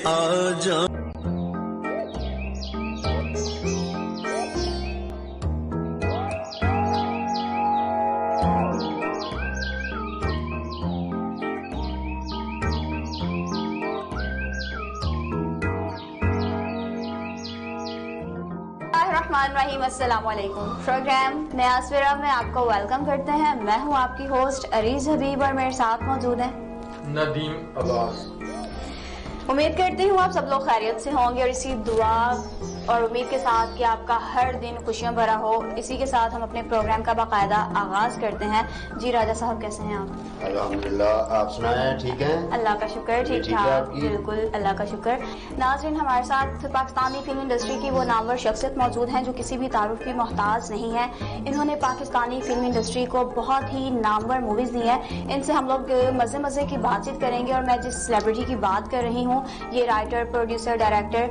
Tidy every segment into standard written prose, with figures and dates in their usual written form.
आजा। रहीम अस्सलाम वालेकुम। प्रोग्राम नया सवेरा में आपको वेलकम करते हैं। मैं हूं आपकी होस्ट अरीज हबीब और मेरे साथ मौजूद हैं नदीम अब्बास। उम्मीद करती हूँ आप सब लोग खैरियत से होंगे और इसी दुआ और उम्मीद के साथ कि आपका हर दिन खुशियां भरा हो। इसी के साथ हम अपने प्रोग्राम का बाकायदा आगाज करते हैं। जी राजा साहब कैसे हैं आप? अल्हम्दुलिल्लाह, आप सुनाएं? ठीक हैं? अल्लाह का शुक्र, ठीक ठाक, बिल्कुल अल्लाह का शुक्र। नाज़रीन, हमारे साथ पाकिस्तानी फिल्म इंडस्ट्री की वो नामवर शख्सियत मौजूद हैं जो किसी भी तारुफ की मोहताज नहीं है। इन्होंने पाकिस्तानी फिल्म इंडस्ट्री को बहुत ही नामवर मूवीज दी हैं। इनसे हम लोग मज़े मज़े की बातचीत करेंगे और मैं जिस सेलिब्रिटी की बात कर रही हूँ ये writer, producer, director,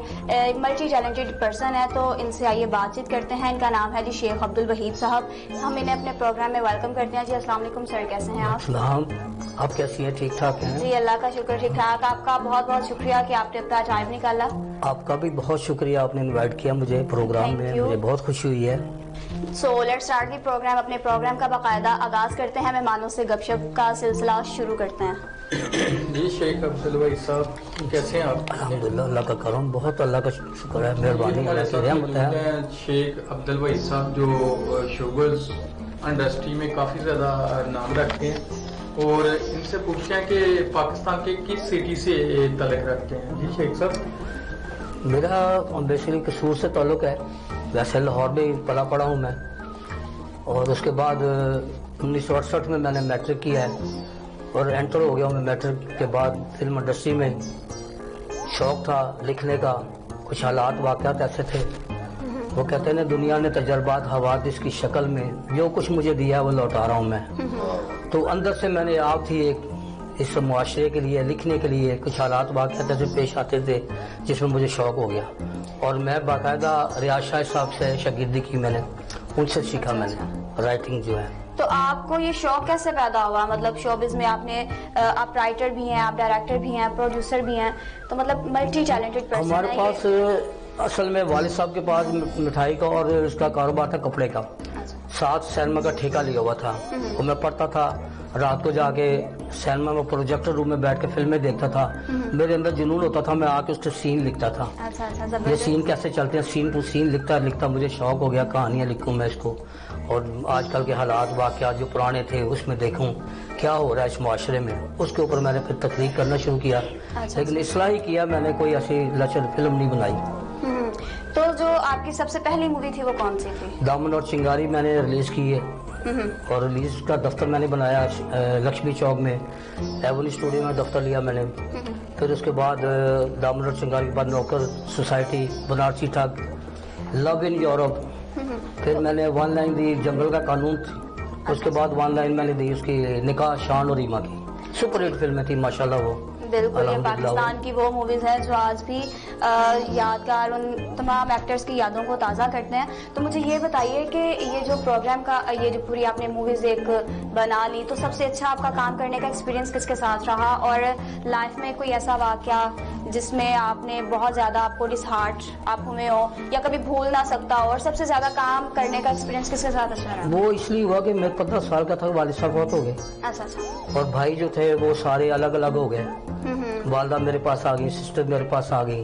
multi talented person है। तो इनसे आइए बातचीत करते हैं। इनका नाम है जी शेख अब्दुल वहीद साहब। हम इन्हें अपने प्रोग्राम में वेलकम करते हैं। जी अस्सलाम वालेकुम सर, कैसे हैं आप? आप कैसी हैं? ठीक ठाक हैं? जी अल्लाह का शुक्र, ठीक ठाक। आपका बहुत बहुत शुक्रिया कि आपने अपना टाइम निकाला। आपका भी बहुत शुक्रिया, आपने इनवाइट किया मुझे प्रोग्राम में, मुझे बहुत खुशी हुई है। So let's start the programme. अपने प्रोग्राम का बाकायदा आगाज करते हैं। मेहमानों से गपशप का सिलसिला शुरू करते हैं। जी शेख अब्दुल वहीद साहब कैसे हैं आप? अल्हम्दुलिल्लाह, अल्लाह का करम, बहुत अल्लाह का शुक्र है, मेहरबानी है। शेख अब्दुल वहीद साहब जो शोगर्स इंडस्ट्री में काफ़ी ज़्यादा नाम रखते हैं और इनसे पूछते हैं कि पाकिस्तान के किस सिटी से तल्लुक़ रखते हैं? जी शेख साहब। मेरा बेसिकली कसूर से ताल्लुक़ है। वैसे लाहौर में पला पड़ा हूँ मैं, और उसके बाद 1968 में मैंने मैट्रिक किया है और एंटर हो गया हूँ। मैं मैट्रिक के बाद फिल्म इंडस्ट्री में शौक था लिखने का। कुछ हालात वाक़यात ऐसे थे, वो कहते हैं ना दुनिया ने तजर्बात हवादिस की शक्ल में जो कुछ मुझे दिया वो लौटा रहा हूँ मैं। तो अंदर से मैंने आप थी एक इस मुआशरे के लिए लिखने के लिए कुछ हालात वाक़यात ऐसे पेश आते थे जिसमें मुझे शौक हो गया और मैं बाकायदा रियाज शाह साहब से शागिर्दी की, मैंने उनसे सीखा मैंने राइटिंग जो है। तो आपको ये शौक कैसे पैदा हुआ? मतलब शोबिज में आप राइटर भी हैं, आप डायरेक्टर भी हैं, प्रोड्यूसर भी हैं, तो मतलब मल्टी टैलेंटेड पर्सन। हमारे पास असल में वालिद साहब के पास मिठाई का और उसका कारोबार था, कपड़े का। साथ सिनेमा का ठेका लिया हुआ था और मैं पढ़ता था रात को जाके सिनेमा में प्रोजेक्टर रूम में बैठ के फिल्में देखता था। मेरे अंदर जुनून होता था, मैं आके उसके सीन लिखता था। अच्छा, ये सीन कैसे चलते हैं, सीन टू सीन लिखता मुझे शौक हो गया कहानियाँ लिखूं मैं इसको और आजकल के हालात वाक़यात जो पुराने थे उसमें देखूं क्या हो रहा है इस माशरे में। उसके ऊपर मैंने फिर तख्लीक करना शुरू किया। लेकिन इसलाह ही किया मैंने, कोई ऐसी लचर फिल्म नहीं बनाई। तो जो आपकी सबसे पहली मूवी थी वो कौन सी थी? दामन और चिंगारी मैंने रिलीज की है और रिलीज का दफ्तर मैंने बनाया लक्ष्मी चौक में, एवन स्टूडियो में दफ्तर लिया मैंने। फिर उसके बाद दामन और चिंगारी के बाद नौकर सोसाइटी, बनारसी ठग, लव इन यूरोप, फिर मैंने वन लाइन दी जंगल का कानून थी। उसके बाद वन लाइन मैंने दी उसकी निकाह शान और रीमा की। सुपर हिट फिल्में थी माशाल्लाह वो। बिल्कुल, ये पाकिस्तान की वो मूवीज हैं जो आज भी यादगार उन तमाम एक्टर्स की यादों को ताज़ा करते हैं। तो मुझे ये बताइए कि ये जो प्रोग्राम का ये जो पूरी आपने मूवीज एक बना ली, तो सबसे अच्छा आपका काम करने का एक्सपीरियंस किसके साथ रहा और लाइफ में कोई ऐसा वाकया जिसमें आपने बहुत ज़्यादा आपको डिसहार्ट आप हुए हो या कभी भूल ना सकता हो, और सबसे ज़्यादा काम करने का एक्सपीरियंस किसके साथ अच्छा रहा? वो इसलिए हुआ कि मैं 15 साल का था, वालिद साहब बहुत हो गए। अच्छा। और भाई जो थे वो सारे अलग अलग हो गए। वालदा मेरे पास आ गई, सिस्टर मेरे पास आ गई।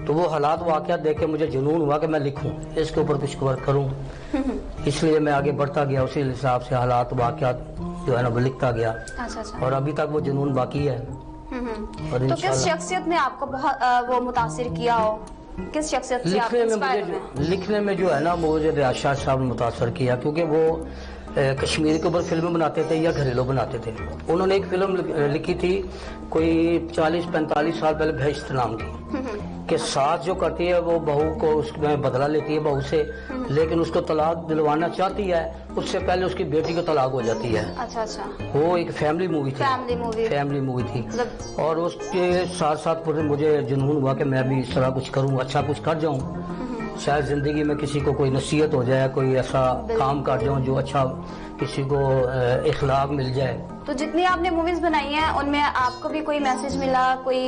तो वो हालात वाक़यात देख के मुझे जुनून हुआ कि मैं लिखूं, इसके ऊपर कुछ वर्क करूं। इसलिए मैं आगे बढ़ता गया, उसी हिसाब से हालात वाक़यात जो है ना वो लिखता गया। अच्छा। और अभी तक वो जुनून बाकी है। और तो किस शख्सियत ने आपको बहुत वो मुतासिर किया हो? किस शख्सियत से आप इंस्पायर हुए? लिखने में जो है ना मुझे रियाज शाह साहब ने मुतासर किया, क्योंकि वो कश्मीर के ऊपर फिल्में बनाते थे या घरेलू बनाते थे। उन्होंने एक फिल्म लिखी थी कोई 40-45 साल पहले, बहिश्त नाम की, के साथ जो करती है वो बहू को उसमें बदला लेती है बहू से, लेकिन उसको तलाक दिलवाना चाहती है, उससे पहले उसकी बेटी को तलाक हो जाती है। अच्छा। वो एक फैमिली मूवी थी। और उसके साथ साथ मुझे जुनून हुआ कि मैं भी इस तरह कुछ करूँ, अच्छा कुछ कर जाऊँ, शायद जिंदगी में किसी को कोई नसीहत हो जाए, कोई ऐसा काम कर जाऊँ जो अच्छा किसी को इखलाक मिल जाए। तो जितनी आपने मूवीज बनाई हैं उनमें आपको भी कोई मैसेज मिला, कोई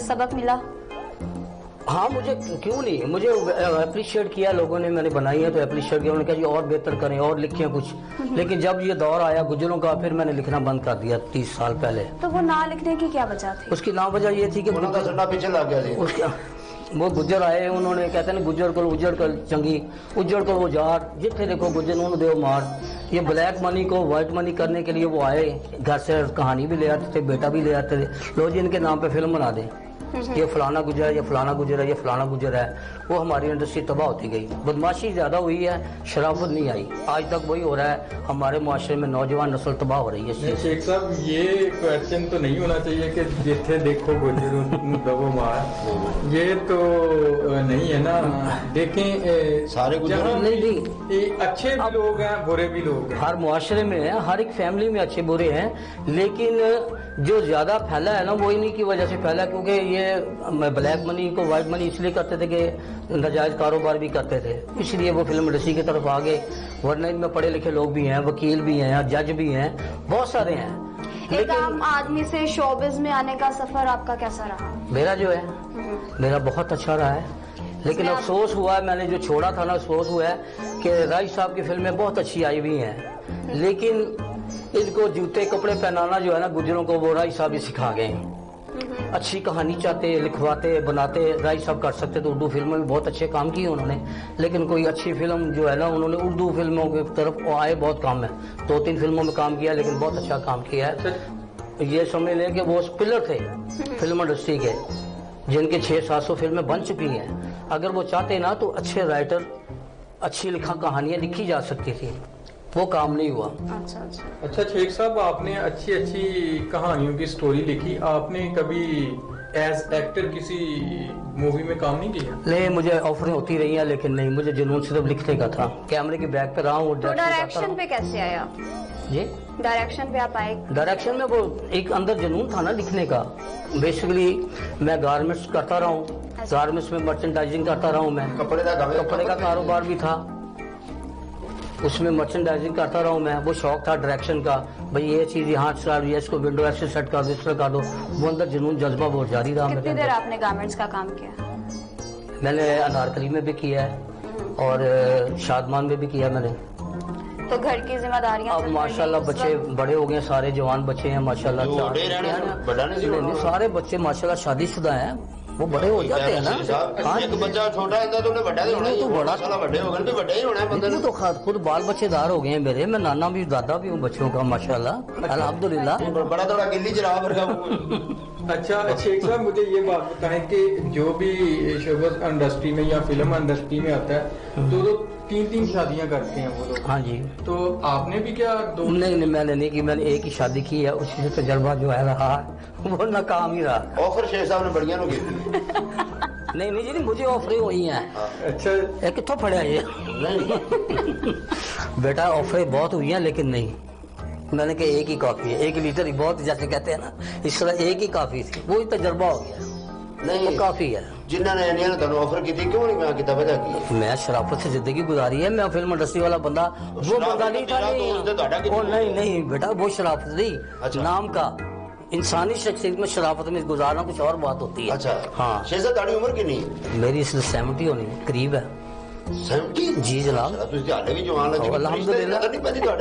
सबक मिला? हाँ मुझे क्यों नहीं, मुझे अप्रिशिएट किया लोगों ने, मैंने बनाई है तो अप्रिशिएट किया, उन्होंने कहा जी और बेहतर करें और लिखें कुछ। लेकिन जब ये दौर आया गुजरों का, फिर मैंने लिखना बंद कर दिया 30 साल पहले। तो वो ना लिखने की क्या वजह थी? उसकी ना वजह ये थी कि उन्होंने सुनना पीछे लग गया जी। उसके वो गुजर आए, उन्होंने कहते हैं गुजर को उजड़ कर चंगी, उजड़ को वो जार, जिथे देखो गुजर उन्होंने देव मार। ये ब्लैक मनी को व्हाइट मनी करने के लिए वो आए, घर से कहानी भी ले आते थे, बेटा भी ले आते थे, लो जी इनके नाम पे फिल्म बना दें, ये फलाना गुजर है, ये फलाना गुजर है, ये फलाना गुजर है। वो हमारी इंडस्ट्री तबाह होती गई, बदमाशी ज्यादा हुई है, शराफत नहीं आई। आज तक वही हो रहा है, हमारे मुआशरे में नौजवान नस्ल तबाह हो रही है। शेख साहब ये क्वेश्चन तो नहीं होना चाहिए कि जिथे देखो गुजर दबो मार, ये तो नहीं है ना। देखें सारे गुजर नहीं, अच्छे भी लोग हैं बुरे भी लोग हैं, हर मुआशरे में है, हर एक फैमिली में अच्छे बुरे हैं, लेकिन जो ज्यादा फैला है ना वो इन्हीं की वजह से फैला, क्योंकि ये ब्लैक मनी को व्हाइट मनी इसलिए करते थे कि नाजायज कारोबार भी करते थे, इसलिए वो फिल्म इंडस्ट्री की तरफ आ गए। वरना इनमें पढ़े लिखे लोग भी हैं, वकील भी हैं, जज भी हैं, बहुत सारे हैं। एक आम आदमी से शोबिज में आने का सफर आपका कैसा रहा? मेरा जो है मेरा बहुत अच्छा रहा है, लेकिन अफसोस हुआ है, मैंने जो छोड़ा था ना, अफसोस हुआ है कि राय साहब की फिल्में बहुत अच्छी आई हुई हैं, लेकिन इनको जूते कपड़े पहनाना जो है ना गुजरों को, वो राय साहब ही सिखा गए। अच्छी कहानी चाहते, लिखवाते, बनाते राय साहब कर सकते तो उर्दू फिल्मों में बहुत अच्छे काम किए उन्होंने, लेकिन कोई अच्छी फिल्म जो है ना उन्होंने उर्दू फिल्मों की तरफ आए बहुत कम है। 2-3 फिल्मों में काम किया, लेकिन बहुत अच्छा काम किया है। ये समझ लें कि वो पिलर थे फिल्म इंडस्ट्री के, जिनके 600-700 फिल्में बन चुकी हैं। अगर वो चाहते ना तो अच्छे राइटर, अच्छी लिखा कहानियां लिखी जा सकती थी, वो काम नहीं हुआ। अच्छा शेख साहब, आपने अच्छी अच्छी कहानियों की स्टोरी लिखी, आपने कभी एज एक्टर किसी मूवी में काम नहीं किया? नहीं, मुझे ऑफरें होती रही हैं, लेकिन नहीं, मुझे जुनून सिर्फ लिखने का था, कैमरे की बैक पे रहा हूँ। तो डायरेक्शन पे कैसे आया जी? डायरेक्शन पे आप आए? डायरेक्शन में वो एक अंदर जुनून था ना लिखने का। बेसिकली मैं गारमेंट्स करता रहा हूँ, गारमेंट्स में मर्चेंडाइजिंग करता रहा हूँ, मैं कपड़े का कारोबार भी था, उसमें मर्चेंडाइजिंग करता रहा हूँ मैं। वो शौक था डायरेक्शन का, भाई ये चीज यहाँ चला रही है, इसको विंडो ऐसे सेट कर दो, इस तरह कर दो। वो अंदर जुनून जज्बा बहुत जारी रहा। कितनी देर आपने गारमेंट्स का काम किया? मैंने अनारकली में भी किया है और शादमान में भी किया मैंने। तो घर की जिम्मेदारियां अब माशाल्लाह बच्चे बड़े हो गए, सारे जवान बच्चे हैं माशाल्लाह, सारे बच्चे माशाल्लाह शादीशुदा हैं, वो बड़े हो जाते हैं ना। हाँ, एक बच्चा छोटा है तो बड़ा होना ही, माशाल्लाह बड़े हो गए, बड़ा ही होना है बंदे ने। तो खुद बाल बच्चेदार हो गए हैं मेरे, मैं नाना भी दादा भी हूँ बच्चों का माशाल्लाह, अल्हम्दुलिल्लाह। बड़ा थोड़ा गिल्ली जराब रखा। अच्छा शेख साहब, मुझे ये बात बताएं कि जो भी शोबिज़ इंडस्ट्री में या फिल्म इंडस्ट्री में आता है तो 3-3 शादियां करते हैं वो लोग। हाँ जी। तो आपने भी क्या 2? नहीं, मैंने नहीं की, मैंने एक ही शादी की है, उसी से तजर्बा जो है रहा वो नाकाम ही रहा। ऑफर शेख साहब ने बढ़िया नो की। नहीं जी, मुझे ऑफरें हुई हैं। अच्छा कितों पढ़ा ये? बेटा ऑफरें बहुत हुई हैं, लेकिन नहीं, मैंने कहा एक ही काफी है, 1 लीटर ही बहुत, जैसे कहते हैं ना, इस तरह एक ही काफी थी, वो ही तजर्बा हो गया, नहीं वो काफी है। जिन्होंने ऑफर की थी क्यों नहीं मैं किया वजह की? मैं शराफत से जिंदगी गुजारी है, मैं फिल्म इंडस्ट्री वाला बंदा वो बंदा नहीं था। नहीं बेटा, वो शराफत नहीं, नाम का इंसानी शख्सियत में शराफत में गुजारना कुछ और बात होती है। अच्छा हाँ। शेख साहब उम्र कितनी? मेरी इसलिए 70 होनी करीब है। 70? जी जनाब, अल्हम्दुलिल्लाह,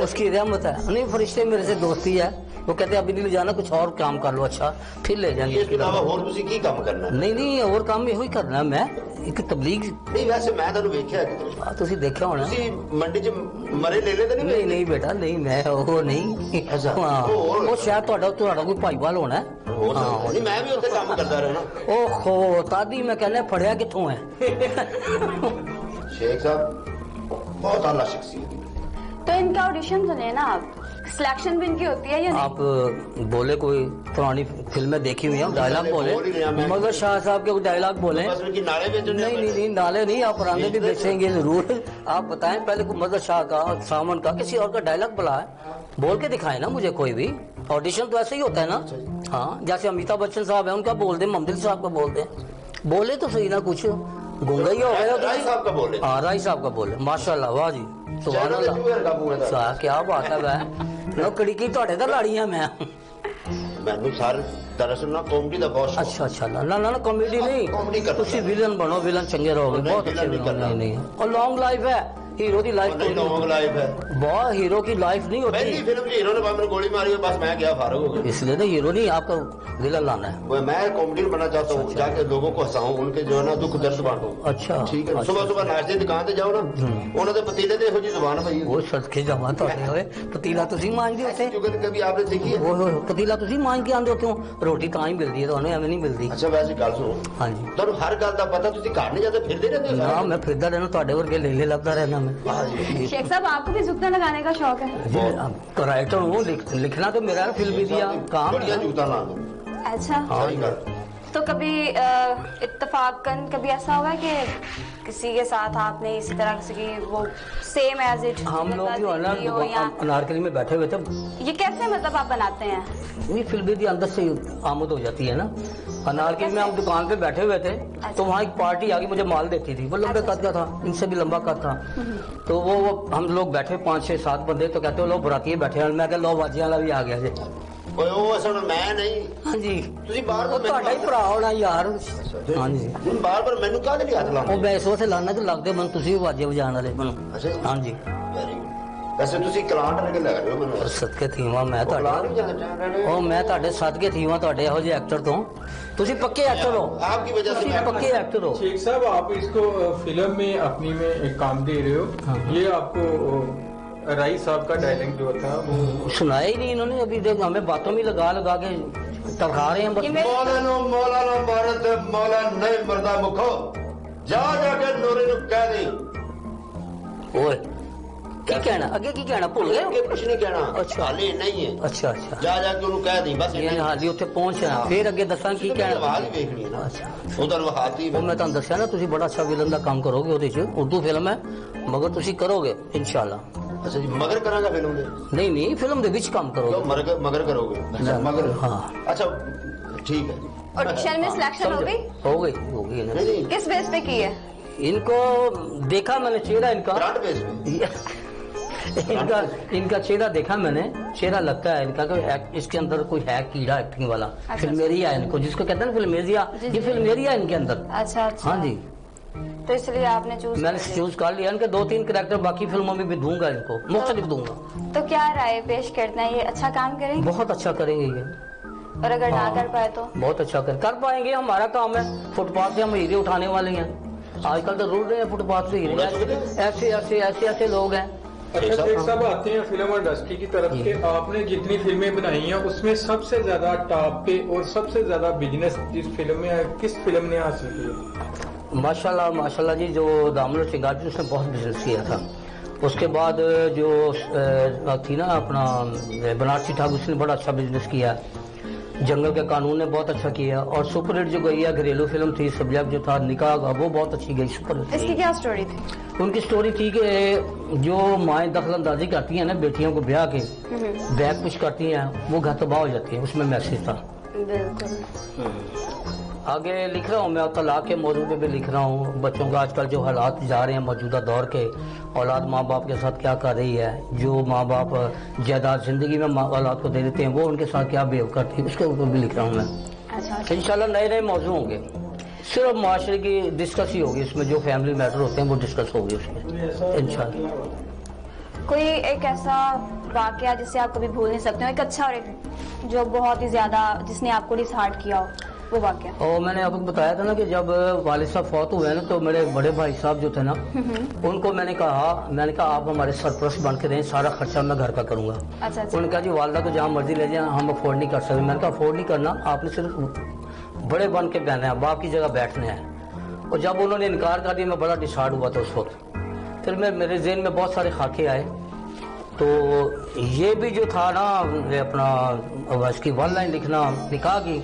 उसकी रहमत है। नहीं, फरिश्ते मेरे से दोस्ती है, वो कहते हैं अभी नहीं जाना, कुछ और काम कर लो, अच्छा फिर ले जाएंगे। इसके अलावा और तुसी की काम करना? नहीं और काम यही करना मैं, एक तबलीग। नहीं वैसे मैं ਤੁਹਾਨੂੰ ਵੇਖਿਆ ਕਿਤੇ ਤੁਸੀਂ ਦੇਖਿਆ ਹੋਣਾ, ਤੁਸੀਂ ਮੰਡੀ 'ਚ ਮਰੇ ਲੈ ਲੈ ਤਾਂ ਨਹੀਂ? ਨਹੀਂ ਬੇਟਾ, ਨਹੀਂ ਮੈਂ ਉਹ ਨਹੀਂ। ਅੱਛਾ, ਉਹ ਸ਼ਾਇਦ ਤੁਹਾਡਾ ਕੋਈ ਭਾਈਵਾਲ ਹੋਣਾ। ਹਾਂ, ਨਹੀਂ ਮੈਂ ਵੀ ਉੱਥੇ ਕੰਮ ਕਰਦਾ ਰਹਿਣਾ। ਓਹੋ, ਤਾਦੀ मैं कहना फड़िया कित्थों है? शेख साहब बहुत आला शख्सियत। तो इनका ऑडिशन तो लेना, आप सिलेक्शन भी इनकी होती है या नहीं? आप बोले कोई पुरानी फिल्में देखी हुई हैं, डायलॉग बोले, मगर शाह साहब के डायलॉग बोले। नहीं नाले नहीं, आप पुराने भी बेचेंगे जरूर। आप बताएं पहले मदर शाह का, सामन का, किसी और का डायलॉग बोला है, बोल के दिखाए ना मुझे कोई भी। ऑडिशन तो ऐसे ही होता है ना। हाँ, जैसे अमिताभ बच्चन साहब है, उनका बोल दे, मोहम्मद साहब का बोल दे, बोले तो सही ना, कुछ गूंगा ही हो गया। राय साहब का बोले? हाँ, राय साहब का बोले, माशाल्लाह, वाह जी, सुभान अल्लाह, क्या बात है। मैं कड़ी की ਤੁਹਾਡੇ ਤਾਂ ਲਾੜੀਆਂ मैं। ਮੈਨੂੰ ਸਾਰੇ ਦਰਅਸਲ ਨਾ ਕਾਮੇਡੀ ਦਾ ਬਹੁਤ ਸ਼ੌਕ। अच्छा अच्छा ना ना ना कॉमेडी नहीं, कॉमेडी करना तुसी विलन बनो, विलन चंगे रहोगे, नहीं, बहुत अच्छे विलन नहीं करना। नहीं और लॉन्ग लाइफ है, हीरो की लाइफ नहीं लॉन्ग लाइफ है। बहुत हीरो की लाइफ नहीं पहली होती, फिल्म में हीरो ने मेरे गोली मारी है, बस मैं गया फारग हो गया। इसलिए तो हीरो नहीं, आपका विलन लाना है। वो मैं कॉमेडियन बनना चाहता हूँ, जाके लोगों को हंसाऊं, उनके जो है ना दुख दर्द बांटूं। अच्छा ठीक है, अच्छा। सुबह सुबह नाश्ते की दुकान से जाओ ना, उन्होंने पतीले ते जी जुबान पई वो सदके जावा ਤੁਹਾਡੇ ਹੋਏ ਪਤੀਲਾ ਤੁਸੀਂ ਮਾਂਜਦੇ ਉੱਥੇ, चुगल कभी आपने सीखी है? ਉਹ ਪਤੀਲਾ ਤੁਸੀਂ ਮਾਂਜ ਕੇ ਆਂਦੇ ਉੱਥੋਂ, ਰੋਟੀ ਤਾਂ ਹੀ ਮਿਲਦੀ ਹੈ ਤੁਹਾਨੂੰ, ਐਵੇਂ ਨਹੀਂ ਮਿਲਦੀ। अच्छा वैसे गल सुनो, ਹਾਂਜੀ ਤੁਹਾਨੂੰ ਹਰ ਗੱਲ ਦਾ ਪਤਾ, ਤੁਸੀਂ ਘਰ ਨਹੀਂ ਜਾਂਦੇ, ਫਿਰਦੇ ਰਹਿੰਦੇ ਹੋ ਨਾ सारा ਮੈਂ ਫਿਰਦਾ ਰਹਿਣਾ, ਤੁਹਾਡੇ ਵਰਗੇ ਲੇਲੇ ਲੱਭਦਾ ਰਹਿਣਾ ਮੈਂ। दिन। शेख साहब आपको भी जुगनू लगाने का शौक है? राइटर हूँ, लिखना तो मेरा फिल्म दिया काम बढ़िया है। जूता ला दो। अच्छा, सही गल। तो कभी इत्तेफाकन कभी ऐसा हुआ है कि किसी के साथ आपने इसी तरह की वो सेम एज इट हम लोग जो है ना अनारकली में बैठे हुए थे, ये कैसे मतलब आप बनाते हैं? ये फिल्म भी अंदर से आमद हो जाती है ना। अनारकली में हम दुकान पे बैठे हुए थे, तो वहाँ एक पार्टी आ गई, मुझे माल देती थी, वो लंबे कद का था, इनसे भी लंबा कद था। तो वो हम लोग बैठे 5 6 7 बंदे, तो कहते हो लोग बरातिये बैठे हैं, मैं लो बाजी वाला भी आ गया जी। ਓਏ ਉਹ ਅਸਲ ਮੈਂ ਨਹੀਂ, हाँ जी, ਤੁਸੀਂ ਬਾਰ वो ਤੁਹਾਡਾ ਹੀ ਭਰਾ ਹੋਣਾ ਯਾਰ। हाँ जी, ਹੁਣ ਬਾਰ ਮੈਨੂੰ ਕਾਹਦੇ ਲਈ ਹੱਥ ਲਾਉਂਦੇ? ਉਹ ਮੈਂ ਇਸ ਵਾਸਤੇ ਲਾਣਾ ਤੇ ਲੱਗਦੇ ਮਨ, ਤੁਸੀਂ ਵੀ ਬਾਜੇ ਵਜਾਉਣ ਵਾਲੇ ਮਨ। ਅੱਛਾ ਜੀ। हाँ जी, ਵੈਰੀ ਗੁੱਡ। ਵੈਸੇ ਤੁਸੀਂ ਕਲਾਂਟ ਰਹਿ ਕੇ ਲੱਗ ਰਹੇ ਹੋ ਮੈਨੂੰ। और सदके थीवा मैं ਕਲਾਂਟ ਤੁਹਾਡੇ, ਵੀ ਜਾਂਦੇ ਉਹ ਮੈਂ ਤੁਹਾਡੇ ਸਦਕੇ ਥੀਵਾ ਤੁਹਾਡੇ ਇਹੋ ਜਿਹੇ ਐਕਟਰ ਤੋਂ, ਤੁਸੀਂ ਪੱਕੇ ਐਕਟਰ ਹੋ, आपकी वजह से ਤੁਸੀਂ मैं ਪੱਕੇ ਐਕਟਰ ਹੋ। शेख साहब आप इसको फिल्म में अपनी में एक काम दे रहे हो, हाँ। ये आपको राई साहब का डायलॉग जो था वो सुनाया ही नहीं इन्होंने अभी, देख हमें बातों में लगा लगा के टरखा रहे हैं ये बस। मेरे- ਮੌਲਾ ਨੂੰ ਮਾਰੇ ਤੇ ਮੌਲਾ ਨਹੀਂ ਮਰਦਾ ਮੁਖੋ, ਜਾ ਜਾ ਕੇ ਨੂਰੇ ਨੂੰ ਕਹਿ ਦੇ। ओए की कहना, आगे की कहना भूल गए ਅੱਗੇ हो? ਕੁਛ ਨਹੀਂ ਕਹਿਣਾ, ਅੱਛਾ। ਹਾਲੇ ਨਹੀਂ ਹੈ। अच्छा अच्छा, ਜਾ ਜਾ ਕੇ ਉਹਨੂੰ ਕਹਿ ਦੇ ਬਸ। ये हाली उत्थे पहुंचना, फिर अगे दसा की कहना। ਆਵਾਜ਼ ਹੀ ਵੇਖਣੀ ਹੈ ਨਾ, अच्छा, ਉਹਦਾ ਵਹਾਤੀ वो मैं ਤੁਹਾਨੂੰ ਦੱਸਿਆ ਨਾ, ਤੁਸੀਂ ਬੜਾ ਅੱਛਾ ਵਿਲਨ ਦਾ ਕੰਮ ਕਰੋਗੇ ਉਹਦੇ ਚ, ਉਰਦੂ ਫਿਲਮ ਹੈ, ਮਗਰ ਤੁਸੀਂ ਕਰੋਗੇ ਇਨਸ਼ਾਅੱਲਾ। ਅੱਛਾ ਜੀ, ਮਗਰ ਕਰਾਂਗਾ ਫਿਲਮ ਦੇ। ਨਹੀਂ ਨਹੀਂ, ਫਿਲਮ ਦੇ ਵਿੱਚ ਕੰਮ ਕਿਉਂ ਕਰੋਗੇ। ਮਗਰ ਕਰੋਗੇ? ਅੱਛਾ ਮਗਰ, हाँ ਅੱਛਾ ठीक है। ऑडिशन में सिलेक्शन हो गई? हो गई इन्हें। नहीं नहीं, किस बेस पे की है? इनको देखा मैंने चेहरा इनका, ब्रांड बेस में। इनका चेहरा देखा मैंने, चेहरा लगता है इनका कि इसके अंदर कोई है कीड़ा एक्टिंग वाला, अच्छा। फिल्मेरिया है इनको, जिसको कहते हैं ना फिल्मेरिया, जी, ये जी। फिल्मेरिया है इनके अंदर। अच्छा अच्छा, हाँ जी, तो इसलिए आपने चूज मैंने चूज कर लिया इनके 2 3 कैरेक्टर, बाकी फिल्मों में भी दूंगा इनको, मुख्तलिफ दूंगा। तो क्या राय पेश करते हैं, ये अच्छा काम करेंगे बहुत अच्छा करेंगे ये, और अगर ना हाँ। कर पाए तो? बहुत अच्छा कर पाएंगे, हमारा काम है, फुटपाथ से हम हीरे उठाने वाले हैं, आजकल तो रूल रहे हैं फुटपाथ से हीरे, ऐसे ऐसे ऐसे ऐसे लोग हैं। अच्छा शेख साहब आते हैं फिल्म इंडस्ट्री की तरफ के, आपने जितनी फिल्में बनाई हैं उसमें सबसे ज्यादा टॉप पे और सबसे ज्यादा बिजनेस जिस फिल्म में, किस फिल्म ने हासिल किया? माशाल्लाह माशाल्लाह जी, जो दामन सिंगार जी उसने बहुत बिजनेस किया था। उसके बाद जो थी ना अपना बनारसी ठाकुर, उसने बड़ा अच्छा बिजनेस किया। जंगल के कानून ने बहुत अच्छा किया, और सुपर हिट जो गई है घरेलू फिल्म थी सब्जेक्ट जो था निकाह का, वो बहुत अच्छी गई, सुपर हिट। इसकी क्या स्टोरी थी? उनकी स्टोरी थी कि जो माएँ दखल अंदाजी करती हैं ना बेटियों को ब्याह के, बैग कुछ करती हैं, वो घर तबाह हो जाती है, उसमें मैसेज था। बिल्कुल। आगे लिख रहा हूँ मैं, तलाक के मौजूद पे भी लिख रहा हूँ, बच्चों का आजकल जो हालात जा रहे हैं मौजूदा दौर के, औलाद माँ बाप के साथ क्या कर रही है, जो माँ बाप जायदाद जिंदगी में औलाद को दे देते हैं, वो उनके साथ क्या बिहेव करती है, उसके ऊपर भी लिख रहा हूँ मैं। अच्छा, इंशाल्लाह नए नए मौजू होंगे, सिर्फ माशरे की डिस्कस ही होगी इसमें, जो फैमिली मैटर होते हैं वो डिस्कस होगी उसमें इंशाल्लाह। कोई एक ऐसा वाकया जिसे आप कभी भूल नहीं सकते हो, एक अच्छा और एक जो बहुत ही ज्यादा जिसने आपको डिसहार्ट किया हो, वो वाकया? और मैंने आपको बताया था ना कि जब वालिद साहब फौत हुए ना, तो मेरे बड़े भाई साहब जो थे ना, उनको मैंने कहा आप हमारे सरपरस्त बन के रहें, सारा खर्चा मैं घर का करूंगा। अच्छा अच्छा, उन्होंने कहा जी वालदा को जहाँ मर्जी ले जाए, हम अफोर्ड नहीं कर सकते। मैंने कहा अफोर्ड नहीं करना, आपने सिर्फ बड़े बन के बहना है, बाप की जगह बैठने हैं। और जब उन्होंने इनकार कर दिया, मैं बड़ा डिसहार्ट हुआ था उस वक्त। फिर मेरे ज़हन में बहुत सारे खाके आए, तो ये भी जो था ना अपना इसकी वन लाइन लिखना निकाह की,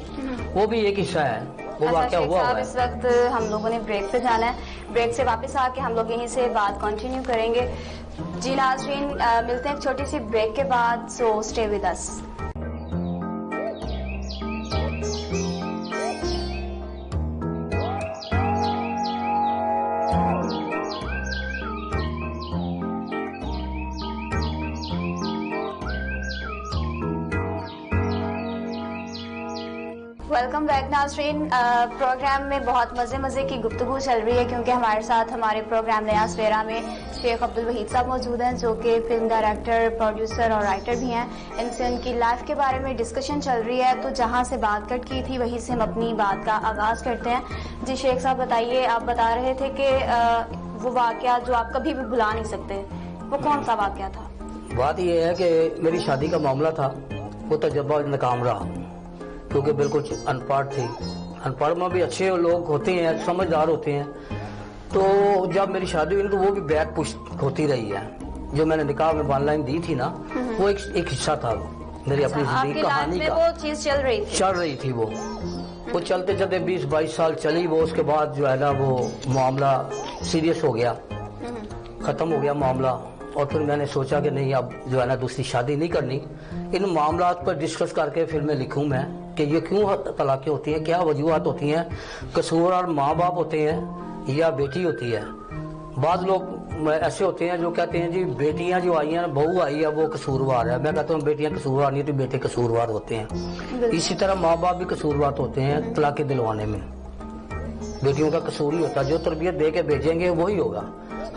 वो भी एक हिस्सा है, वो अच्छा वाकया शेख हुआ साहब, है। इस वक्त हम लोगों ने ब्रेक पे जाना है, ब्रेक से वापस आके हम लोग यहीं से बात कंटिन्यू करेंगे। जी नाज़रीन, मिलते हैं एक छोटी सी ब्रेक के बाद, so stay with us. Welcome back नाज़रीन। प्रोग्राम में बहुत मज़े की गुफ्तगू चल रही है क्योंकि हमारे साथ हमारे प्रोग्राम नया सवेरा में शेख अब्दुल वहीद साहब मौजूद हैं जो कि फिल्म डायरेक्टर, प्रोड्यूसर और राइटर भी हैं। इनसे उनकी लाइफ के बारे में डिस्कशन चल रही है, तो जहां से बात कट की थी वहीं से हम अपनी बात का आगाज़ करते हैं। जी शेख साहब बताइए, आप बता रहे थे कि वो वाक़या जो आप कभी भी भुला नहीं सकते, वो कौन सा वाक़या था? बात यह है कि मेरी शादी का मामला था, वो तजर्बा नाकाम रहा क्योंकि बिल्कुल अनपढ़ थी। अनपढ़ में भी अच्छे लोग होते हैं, समझदार होते हैं। तो जब मेरी शादी हुई तो वो भी बैक पुश होती रही है। जो मैंने निकाह में ऑनलाइन दी थी ना, वो एक हिस्सा था मेरी अपनी जिंदगी कहानी का। वो चीज चल रही थी वो चलते चलते 20-22 साल चली वो। उसके बाद जो है ना वो मामला सीरियस हो गया, खत्म हो गया मामला। और फिर मैंने सोचा कि नहीं, अब जो है ना दूसरी शादी नहीं करनी। इन मामला पर डिस्कस करके फिल्में लिखूं मैं कि ये क्यों तलाक़ें होती हैं, क्या वजूहत होती हैं, कसूर और माँ बाप होते हैं या बेटी होती है। बाद लोग ऐसे होते हैं जो कहते हैं जी बेटियां जो आई हैं, बहू आई है वो कसूरवार है। मैं कहता हूँ बेटियां कसूरवार नहीं तो बेटे कसूरवार होते हैं। इसी तरह माँ बाप भी कसूरवार होते हैं तलाक़ें दिलवाने में। बेटियों का कसूर ही होता है, जो तरबियत दे के भेजेंगे वही होगा।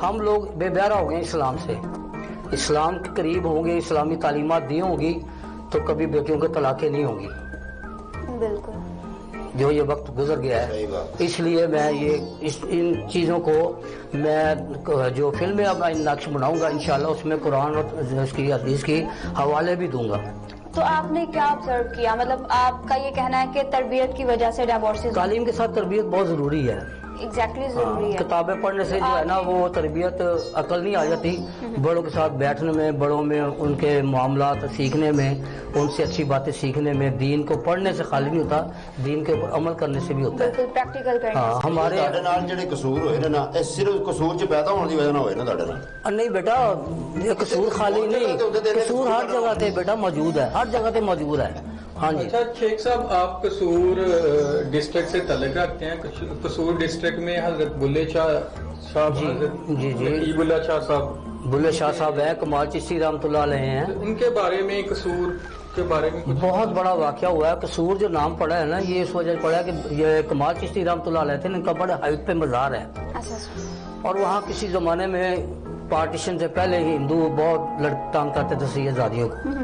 हम लोग बेबहरा हो गए इस्लाम से, इस्लाम के करीब होंगे, इस्लामी तालीमात दी होंगी तो कभी बेटियों के तलाक़ें नहीं होंगी। बिल्कुल। जो ये वक्त गुजर गया है, इसलिए मैं इन चीज़ों को मैं जो फिल्में अब नक्श बनाऊंगा इंशाल्लाह उसमें कुरान और उसकी हदीस की हवाले भी दूंगा। तो आपने क्या ऑब्जर्व किया, मतलब आपका ये कहना है कि तरबियत की वजह से डिवोर्सेस? तालीम के साथ तरबियत बहुत ज़रूरी है। एग्जैक्टली जरूरी है। किताबें पढ़ने से जो है ना वो तरबियत अकल नहीं आ जाती। बड़ों के साथ बैठने में, बड़ों में उनके मामलात सीखने में, उनसे अच्छी बातें सीखने में, दीन को पढ़ने से खाली नहीं होता, दीन के ऊपर अमल करने से भी होता है। बिल्कुल प्रैक्टिकल करने। हाँ, हमारे ਜਿਹੜੇ ਕਸੂਰ ਹੋਏ ਨੇ ਨਾ, ਇਹ ਸਿਰਫ ਕਸੂਰ ਚ ਪੈਦਾ ਹੋਣ ਦੀ ਵਜ੍ਹਾ ਨਾਲ ਹੋਏ ਨਾ ਤੁਹਾਡੇ ਨਾਲ। नहीं बेटा, ये कसूर खाली नहीं, कसूर हर जगह पे बेटा मौजूद है, हर जगह पे मौजूद है। हाँ जी। अच्छा शेख साहब, आप कसूर डिस्ट्रिक्ट से तल्लुक रखते हैं। कसूर डिस्ट्रिक्ट में हजरत बुल्ले शाह साहब, जी बुल्ला शाह साहब, बुल्ले शाह साहब है, कमाल चिश्ती रहमतुल्लाह अलैह हैं। उनके बारे में, कसूर के बारे में कुछ? बहुत बड़ा वाकया हुआ है। कसूर जो नाम पड़ा है ना, ये इस वजह से पड़ा है कि ये कमाल चिश्ती रहमतुल्लाह अलैह थे, इनका बड़ा हाइट पे मज़ार है। और वहाँ किसी जमाने में पार्टीशन से पहले ही हिंदू बहुत तंग करते थे सैयदजादियों को।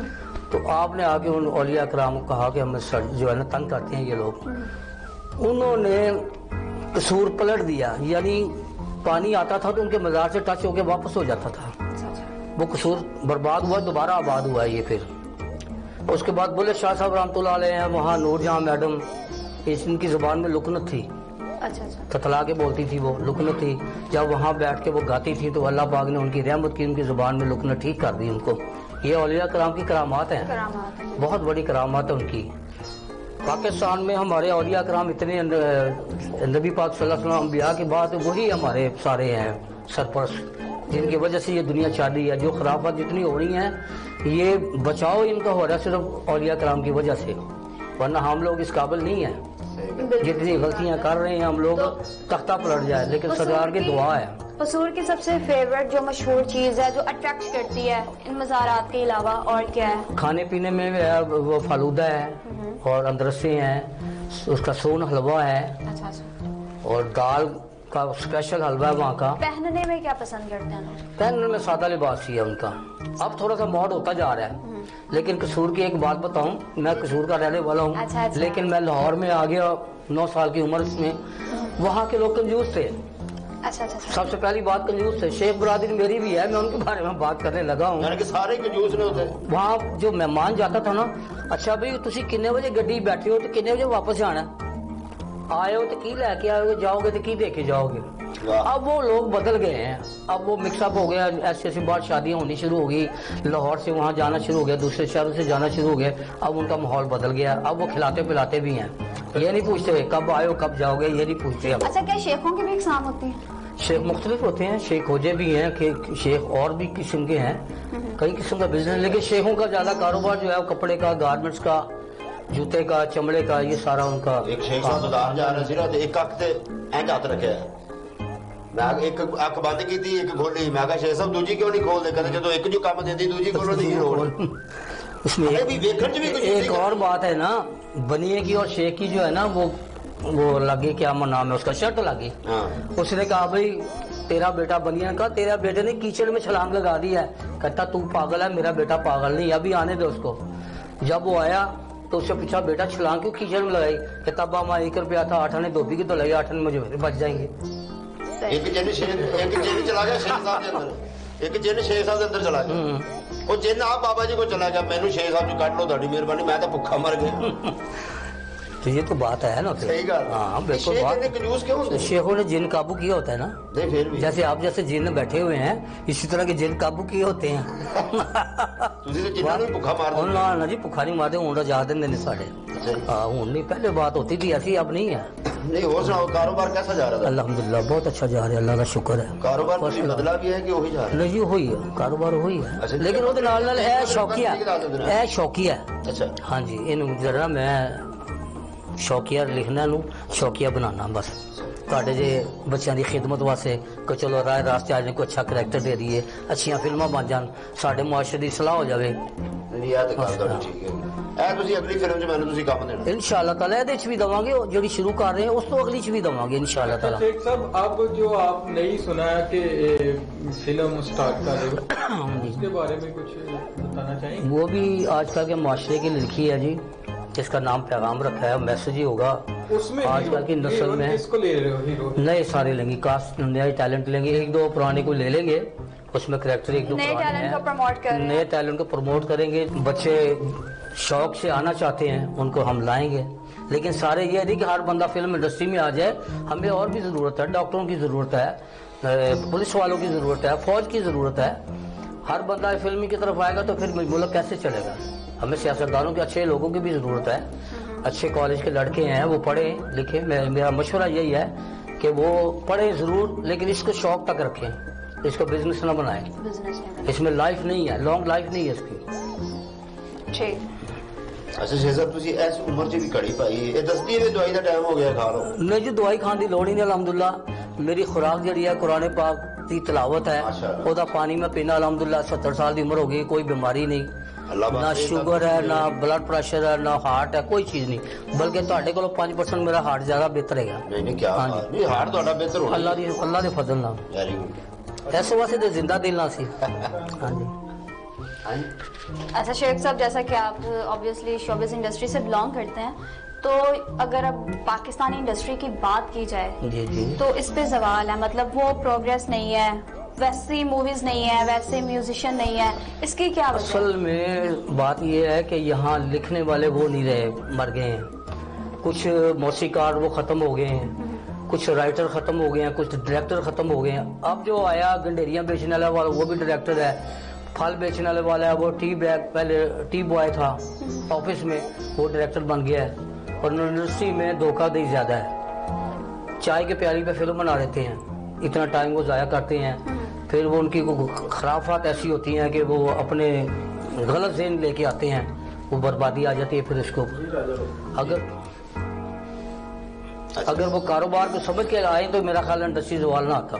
तो आपने आके उन औलिया कराम को कहा कि हमें जो है ना तंग करते हैं ये लोग। उन्होंने कसूर पलट दिया, यानी पानी आता था तो उनके मज़ार से टच होकर वापस हो जाता था। वो कसूर बर्बाद हुआ, दोबारा आबाद हुआ ये। फिर उसके बाद बुल्ले शाह साहब रहमतुल्लाह अलैह हैं, वहाँ नूर जहाँ मैडम, इनकी ज़ुबान में लुकनत थी। ततला के बोलती थी, वो लुकनत थी। जब वहाँ बैठ के वो गाती थी तो अल्लाह पाक ने उनकी रहमत की, उनकी ज़ुबान में लुकनत ठीक कर दी उनको। ये औलिया कराम की करामात हैं, बहुत बड़ी करामात है उनकी। पाकिस्तान में हमारे औलिया कराम इतने, नबी पाक सल्लल्लाहु अलैहि वसल्लम अंबिया के बाद वही हमारे सारे हैं सरपरस्त, जिनकी वजह से ये दुनिया चाली है। जो खराबात जितनी हो रही हैं, ये बचाव इनका हो रहा है सिर्फ औलिया कराम की वजह से, वरना हम लोग इस काबिल नहीं है। जितनी गलतियां कर रहे हैं हम लोग, तख्ता पलट जाए, लेकिन सरकार की दुआ है। कसूर की सबसे फेवरेट जो मशहूर चीज है जो अट्रैक्ट करती है इन मज़ारात के अलावा और क्या है? खाने पीने में वो फालूदा है और अंदरसे हैं, उसका सोन हलवा है और दाल का स्पेशल हलवा है वहाँ का। पहनने में क्या पसंद करते हैं लोग? पहनने में सादा लिबास ही है उनका। अब थोड़ा सा मॉड होता जा रहा है। लेकिन कसूर की एक बात बताऊं, मैं कसूर का रहने वाला हूँ। अच्छा। लेकिन मैं लाहौर में आ गया 9 साल की उम्र में। वहाँ के लोग कंजूस थे। अच्छा। सबसे पहली बात कंजूस थे। शेख बरादरी मेरी भी है, मैं उनके बारे में बात करने लगा हूँ। यानी कि सारे कंजूस ने होते। वहाँ जो मेहमान जाता था ना, अच्छा भाई तुसी कितने बजे गड्डी बैठे हो तो कितने बजे वापस जाना, आए हो तो की लेके आओगे, जाओगे तो की देके जाओगे। अब वो लोग बदल गए हैं, अब वो मिक्सअप हो गया। ऐसी बात शादियां होनी शुरू हो गई, लाहौर से वहाँ जाना शुरू हो गया, दूसरे शहरों से जाना शुरू हो गया। अब उनका माहौल बदल गया। अब वो खिलाते पिलाते भी हैं, ये नहीं पूछते कब आए हो कब जाओगे, ये नहीं पूछते। अच्छा, क्या शेखों की भी इकसाम होती है? शेख मुख्तलिफ होते हैं, शेख खोजे भी हैं कि शेख और भी किस्म के हैं, कई किस्म का बिजनेस। लेकिन शेखों का ज्यादा कारोबार जो है वो कपड़े का, गारमेंट्स का, जूते का, चमड़े का, ये सारा उनका। एक शेख साहब बाजार जा रहे थे, एक अख ते इंज हथ रखे, मैं एक अख बंद की, एक खोली। मैं कहा शेख साहब दूजी क्यों नहीं खोलते? कहते जो एक जो काम देती दूजी खोलो नहीं। اس میں ابھی ویکھن چ بھی کچھ ایک اور بات ہے نا، بنیے کی اور شیخ کی جو ہے نا وہ لگے، کیا نام ہے اس کا، شرط لگی. ہاں اس نے کہا بھائی تیرا بیٹا بنیا کا، تیرا بیٹے نے کیچڑ میں چھلانگ لگا دی ہے. کہتا تو پاگل ہے، میرا بیٹا پاگل نہیں، ابھی آنے دے اس کو. جب وہ آیا تو اس سے پوچھا بیٹا چھلانگ کیوں کیچڑ میں لگائی؟ کہتا ابا 1 روپیہ تھا، 8 نے دھوبی کی تو لگی، 8 نے مجھے بچ جائیں گے. ایک جن چلا گیا شیخ صاحب کے اندر، ایک جن شیخ صاحب کے اندر چلا گیا. وہ جن آپ بابا جی کو چلا گیا، مینو شیخ صاحب جی کٹ لو، تاری مہربانی، میں تو بھوکا مر گیا. تو یہ تو بات ہے نا. صحیح بات. ہاں بالکل. کنجوس کیوں ہوتے ہیں؟ شیخوں نے جن قابو کیا ہوتا ہے نا. نہیں پھر بھی جیسے آپ جیسے جن بیٹھے ہوئے ہیں اسی طرح کے جن قابو کیے ہوتے ہیں. تسی تو جنہاں نوں بھوکا مار دو. نہ جی بھوکا نہیں مارتے، ہوں رجا دیں نے ساڑے. ہاں ہوں نہیں، پہلے بات ہوتی تھی ایسی، اب نہیں ہے. نہیں اور سناؤ، کاروبار کیسا جا رہا تھا؟ الحمدللہ بہت اچھا جا رہا ہے، اللہ کا شکر ہے. کاروبار کوئی بدلا بھی ہے کہ وہی جا رہا ہے؟ نہیں جی ہوئی ہے، کاروبار ہوئی ہے، لیکن وہ اے شوقیہ. اچھا ہاں جی، ان ذرا میں شوقیہ لکھنا نو شوقیہ بنانا بس. تواڈے جے بچیاں دی خدمت واسطے کہ چلو راہ راستے آج کو اچھا کریکٹر دے دیے، اچھیاں فلماں بن جان، ساڈے معاشرے دی اصلاح ہو جاوے. نہیں یہ تو گل ٹھیک ہے. اے تسی اگلی فلم چ مینوں تسی کام دینا انشاءاللہ تعالی ادے چ بھی دواں گے، جڑی شروع کر رہے ہیں اس تو اگلی چ بھی دواں گے انشاءاللہ تعالی. شیخ صاحب اب جو آپ نہیں سنا ہے کہ فلم سٹارٹ کر رہے ہو، اس کے بارے میں کچھ بتانا چاہیں؟ وہ بھی آج کل کے معاشرے کے لیے لکھی ہے جی، جس کا نام پیغام رکھا ہے، میسج ہی ہوگا. اس میں آج کل کی نسل میں کس کو لے رہے ہو ہیرو؟ نئے سارے لیں گے، کاسٹ نئے ٹیلنٹ لیں گے، 1-2 پرانے کو لے لیں گے، اس میں کریکٹر 1-2 نئے ٹیلنٹ کو پروموٹ کریں، نئے ٹیلنٹ کو پروموٹ کریں گے. بچے شوق سے آنا چاہتے ہیں ان کو ہم لائیں گے، لیکن سارے یہ نہیں کہ ہر بندہ فلم انڈسٹری میں آ جائے. ہمیں اور بھی ضرورت ہے، ڈاکٹروں کی ضرورت ہے، پولیس والوں کی ضرورت ہے، فوج کی ضرورت ہے. ہر بندہ فلمی کی طرف آئے گا تو پھر ملک کیسے چلے گا؟ ہمیں سیاستدانوں کے اچھے لوگوں کی بھی ضرورت ہے. اچھے کالج کے لڑکے ہیں وہ پڑھیں لکھیں. میرا مشورہ یہی ہے کہ وہ پڑھیں ضرور، لیکن اس کو شوق تک رکھیں، اس کو بزنس نہ بنائیں. اس میں لائف نہیں ہے، لانگ لائف نہیں ہے اس کی. اچھا شیخ صاحب تسی اس عمر چ بھی کڑی پائی ہے، دستی ہے دوائی دا ٹائم ہو گیا کھا لو. نہیں جی دوائی کھان دی لوڑ ہی نہیں، الحمدللہ. میری خوراک جڑی ہے قرآن پاک کی تلاوت ہے، وہ دا پانی میں پینا الحمدللہ. 70 سال دی عمر ہو گئی، کوئی بیماری نہیں، نہ شوگر ہے، نہ بلڈ پریشر ہے، نہ ہارٹ ہے، کوئی چیز نہیں. بلکہ تہاڈے کولوں 5% میرا ہارٹ زیادہ بہتر ہے گا. نہیں کیا نہیں ہارٹ تہاڈا بہتر ہونا اللہ دے فضل نال. Very good. ایسے واسطے تے زندہ دل نہ سی. ہاں جی. اچھا شیخ صاحب، جیسا کہ آپ آبویسلی شوبز انڈسٹری سے بلانگ کرتے ہیں، تو اگر اب پاکستانی انڈسٹری کی بات کی جائے جی جی تو اس پہ زوال ہے، مطلب وہ پروگریس نہیں ہے، ویسی موویز نہیں ہے، ویسے میوزیشین نہیں ہے، اس کی کیا وجہ؟ اصل میں بات یہ ہے کہ یہاں لکھنے والے وہ نہیں رہے، مر گئے ہیں. کچھ موسیقار وہ ختم ہو گئے ہیں، کچھ رائٹر ختم ہو گئے ہیں، کچھ ڈائریکٹر ختم ہو گئے ہیں. اب جو آیا گنڈیریاں بیچنے والا وہ بھی ڈائریکٹر ہے، پھل بیچنے والا ہے وہ ٹی بیگ، پہلے ٹی بوائے تھا آفس میں، وہ ڈائریکٹر بن گیا ہے. اور یونیورسٹی میں دھوکہ دہی زیادہ ہے، چائے کے پیالی پہ فلم بنا دیتے ہیں، اتنا ٹائم وہ ضائع کرتے ہیں. پھر وہ ان کی خرافات ایسی ہوتی ہیں کہ وہ اپنے غلط ذہن لے کے آتے ہیں، وہ بربادی آ جاتی ہے. پھر اس کو اگر وہ کاروبار کو سمجھ کے آئے تو میرا خیال انڈسٹری زوال نہ آتا.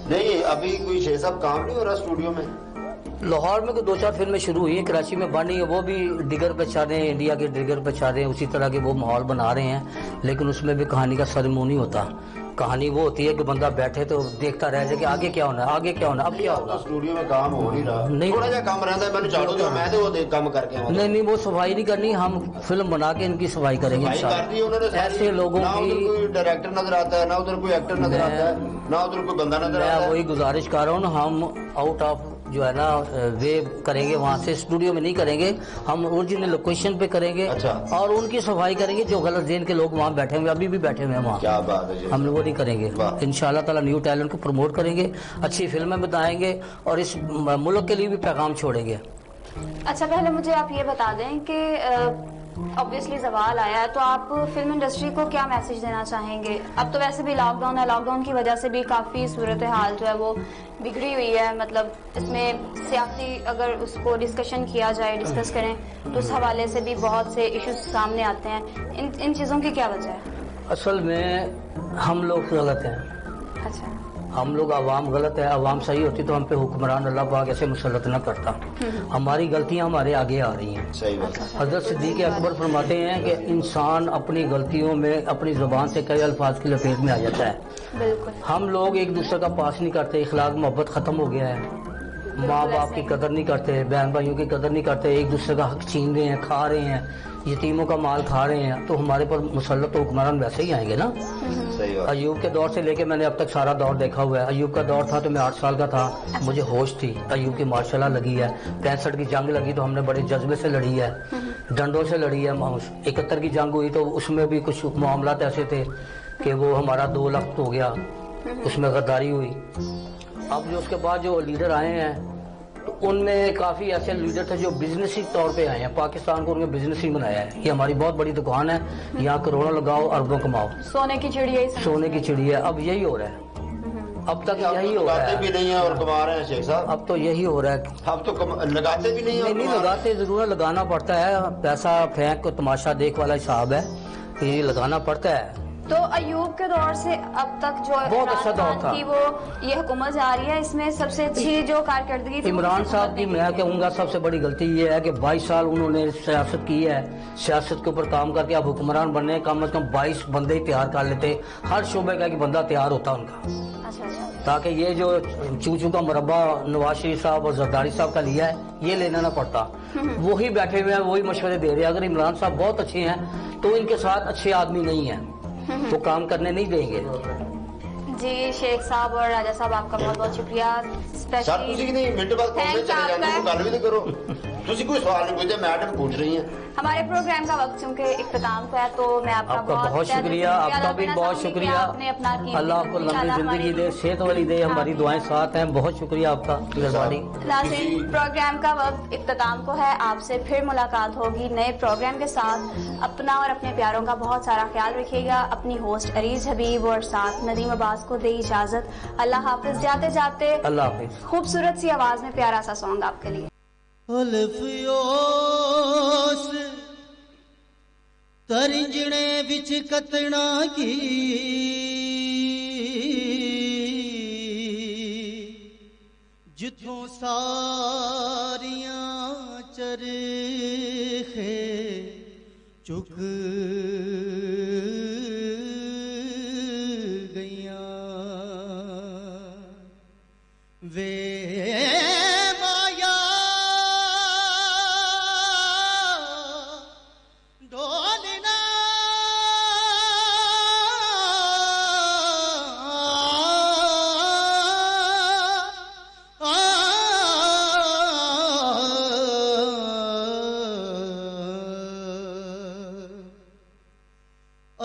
نہیں ابھی کوئی شیخ صاحب کام نہیں ہو رہا اسٹوڈیو میں؟ لاہور میں کوئی 2-4 فلمیں شروع ہوئی ہیں، کراچی میں بن رہی ہے، وہ بھی ڈگر پہ چل رہے ہیں، انڈیا کے ڈگر پہ چل رہے ہیں، اسی طرح کے وہ ماحول بنا رہے ہیں. لیکن اس میں بھی کہانی کا سرمونی ہوتا. کہانی وہ ہوتی ہے کہ بندہ بیٹھے تو دیکھتا رہ جائے کہ آگے کیا ہونا ہے، آگے کیا ہونا ہے، اب کیا ہوگا. اسٹوڈیو میں کام ہو نہیں رہا، نہیں تھوڑا جا کام رہتا ہے، میں نے چاڑو دیا، میں تو وہ کام کر کے نہیں وہ صفائی نہیں کرنی، ہم فلم بنا کے ان کی صفائی کریں گے ایسے لوگوں کی. کوئی ڈائریکٹر نظر آتا ہے، نہ ادھر کوئی ایکٹر نظر آتا ہے، نہ ادھر کوئی بندہ نظر آتا ہے. میں وہی گزارش کر رہا ہوں، ہم آؤٹ آف جو ہے نا ویب کریں گے، وہاں سے اسٹوڈیو میں نہیں کریں گے، ہم اوریجنل لوکیشن پہ کریں گے اور ان کی صفائی کریں گے. جو غلط ذہن کے لوگ وہاں بیٹھے ہوئے، ابھی بھی بیٹھے ہوئے ہیں وہاں، کیا بات ہے، ہم وہ نہیں کریں گے. انشاءاللہ تعالی نیو ٹیلنٹ کو پروموٹ کریں گے، اچھی فلمیں بتائیں گے اور اس ملک کے لیے بھی پیغام چھوڑیں گے. اچھا پہلے مجھے آپ یہ بتا دیں کہ obviously زوال آیا ہے تو آپ فلم انڈسٹری کو کیا میسج دینا چاہیں گے؟ اب تو ویسے بھی لاک ڈاؤن ہے، لاک ڈاؤن کی وجہ سے بھی کافی صورتحال جو ہے وہ بگڑی ہوئی ہے. مطلب اس میں سیاسی اگر اس کو ڈسکشن کیا جائے، ڈسکس کریں تو اس حوالے سے بھی بہت سے ایشوز سامنے آتے ہیں. ان چیزوں کی کیا وجہ ہے؟ اصل میں ہم لوگ غلط ہیں. اچھا हम लोग आवाम गलत है, आवाम सही होती तो हम पे हुक्मरान अल्लाह पाक ऐसे मुसल्लत न करता। हमारी गलतियां हमारे आगे आ रही हैं। सही बात है। हज़रत सिद्दीक़ अकबर फरमाते हैं कि इंसान अपनी गलतियों में अपनी ज़ुबान से कई अल्फाज की लपेट में आ जाता है। बिल्कुल। हम लोग एक दूसरे का पास नहीं करते, इखलाक मोहब्बत ख़त्म हो गया है, माँ बाप की कदर नहीं करते, बहन भाइयों की कदर नहीं करते, एक दूसरे का हक छीन रहे हैं, खा रहे हैं, यतीमों का माल खा रहे हैं, तो हमारे पर मुसल्लत तो हुक्मरान वैसे ही आएंगे ना। सही बात। अयूब के दौर से लेके मैंने अब तक सारा दौर देखा हुआ है। अयूब का दौर था तो मैं 8 साल का था, मुझे होश थी। अयूब की मार्शल लगी है, 65 की जंग लगी तो हमने बड़े जज्बे से लड़ी है, डंडों से लड़ी है। 71 की जंग हुई तो उसमें भी कुछ मामलात ऐसे थे कि वो हमारा 2 लाख हो गया, उसमें गद्दारी हुई। अब जो उसके बाद जो लीडर आए हैं तो उनमें काफ़ी ऐसे लीडर थे जो बिजनेसी तौर पे आए हैं। पाकिस्तान को उन्होंने बिजनेस ही बनाया है। ये हमारी बहुत बड़ी दुकान है, यहाँ करोड़ों लगाओ अरबों कमाओ, सोने की चिड़िया ही सोने की चिड़िया। अब यही हो रहा है, अब तक यही हो रहा लगाते भी है, नहीं है और कमा रहे हैं शेख साहब। अब तो यही हो रहा है। अब तो लगाते भी नहीं है और नहीं कमा रहे हैं। लगाते जरूर, लगाना पड़ता है, पैसा फेंक को तमाशा देख वाला हिसाब है, ये लगाना पड़ता है। तो अयूब के दौर से अब तक जो बहुत अच्छा दौर था। की वो ये हुकूमत जा रही है, इसमें सबसे अच्छी जो कारकर्दगी थी इमरान साहब की मैं कहूँगा सबसे बड़ी गलती ये है कि 22 साल उन्होंने सियासत की है, सियासत के ऊपर काम करके अब हुक्मरान बनने कम से कम 22 बंदे ही तैयार कर लेते, हर शोबे का एक बंदा तैयार होता उनका, अच्छा अच्छा। ताकि ये जो चूचू का मुरब्बा नवाज शरीफ साहब और जरदारी साहब का लिया है ये लेना ना पड़ता। वही बैठे हुए हैं, वही मशवरे दे रहे हैं। अगर इमरान साहब बहुत अच्छे हैं तो इनके साथ अच्छे आदमी नहीं है, वो काम करने नहीं देंगे। जी शेख साहब और राजा साहब आपका बहुत बहुत शुक्रिया। सर ਤੁਸੀਂ नहीं मिनट बाद कॉलेज चले जाते हो, गल भी तो करो। ਤੁਸੀਂ कोई सवाल नहीं पूछते, मैडम पूछ रही हैं। हमारे प्रोग्राम का वक्त चूंकि इख्तिताम का है तो मैं आपका बहुत शुक्रिया, आपका भी बहुत शुक्रिया। अल्लाह आपको लंबी जिंदगी दे, सेहत वाली दे, हमारी दुआएं साथ हैं। बहुत शुक्रिया आपका, मेहरबानी। नाज़रीन प्रोग्राम का वक्त इख्तिताम को है, आपसे फिर मुलाकात होगी नए प्रोग्राम के साथ। अपना और अपने प्यारों का बहुत सारा ख्याल रखिएगा। अपनी होस्ट अरीज हबीब और साथ नदीम अब्बास को दे इजाजत। अल्लाह हाफिज। जाते जाते अल्लाह हाफिज। खूबसूरत सी आवाज में प्यारा सा सॉन्ग आपके लिए। अल्फियोस तरंजणे विच कतना की जिथों सारियां चरखे चुक गईयां वे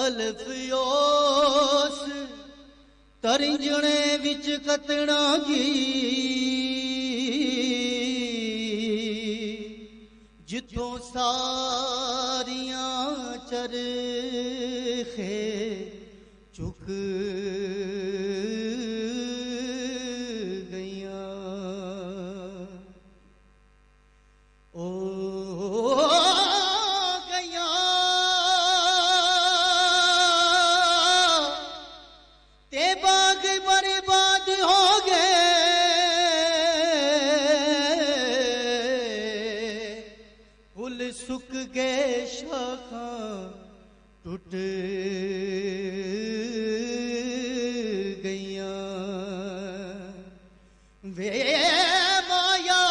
अल्फियोस तरंजणे विच कतना की जिथों सारियां चरखे चुक गईयां ओ बर्बाद हो गए फुल सुक गए शाखा टूट गईयां वे माया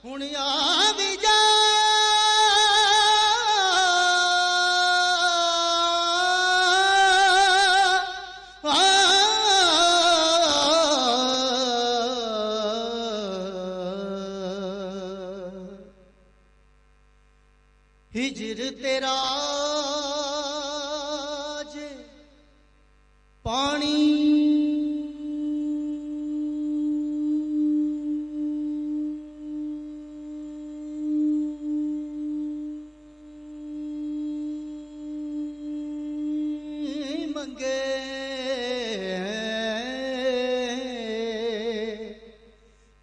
हुण आ भी जा हिजर तेरा जे पानी मंगे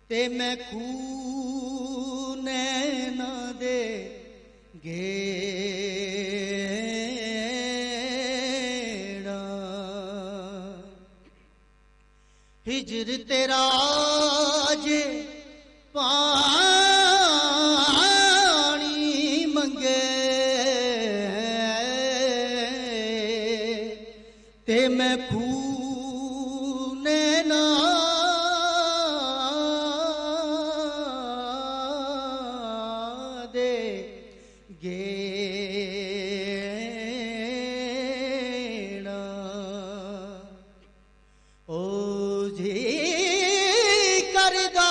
ते मैं खून ना दे गेड़ा हिजर तेरा जे पानी मंगे ते मैं खूने ना दे गेना ओ जी करदा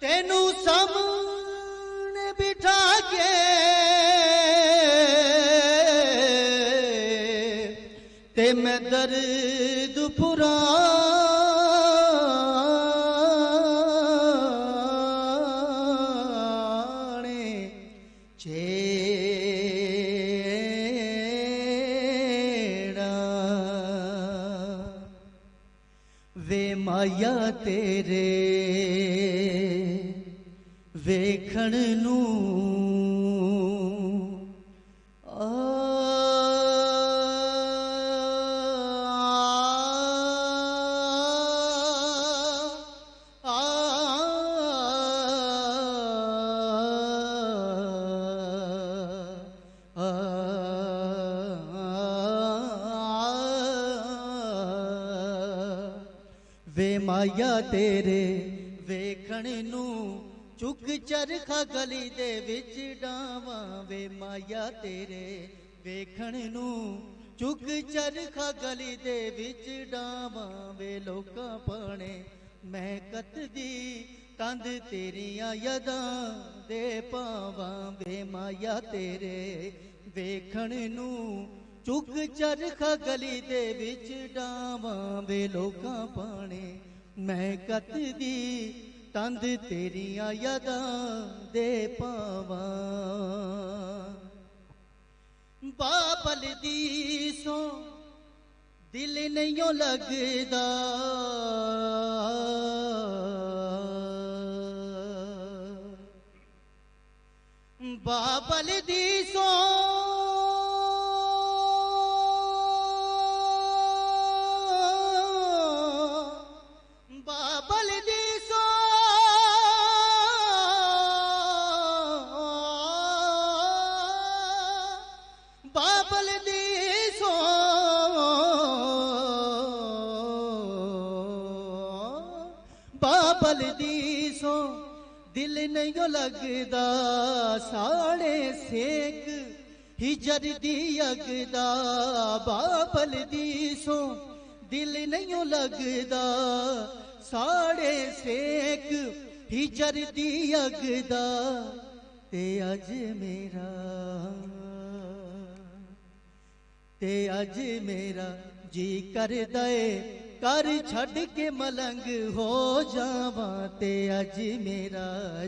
तेनू सामने बिठा के ते मैं दर्द पुराने छेड़ा वे माया तेरे वेखण नू वे माया तेरे वेखण नू चुक चरखा गली दे विच डावां वे माया तेरे वेखण नू चुक चरखा गली दे विच डावां वे लोकां पाने मैं कतदी तंद तेरियां यदां दे पावां वे माया तेरे वेखण नू चुक चरखा गली दे विच डावां वे लोकां पाने मैं कतदी तंद तेरियां यादां दे पावां बाबल दी सो दिल नहीं लगदा बाबल दी सो बाबल दी सो बाबल दी सो बाबल दी सो दिल नहीं लगदा साड़े सेक हिजर दी अगदा बाबल दी सो दिल नहीं लगदा साड़े सेक हिजर दी अगदा ते अज मेरा जी कर दे कर छड़ के मलंग हो जावां ते अज मेरा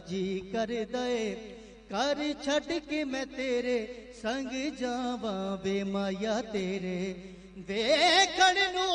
जी कर दे कर छड़ के मैं तेरे संग जावां बे माया तेरे वेखण नू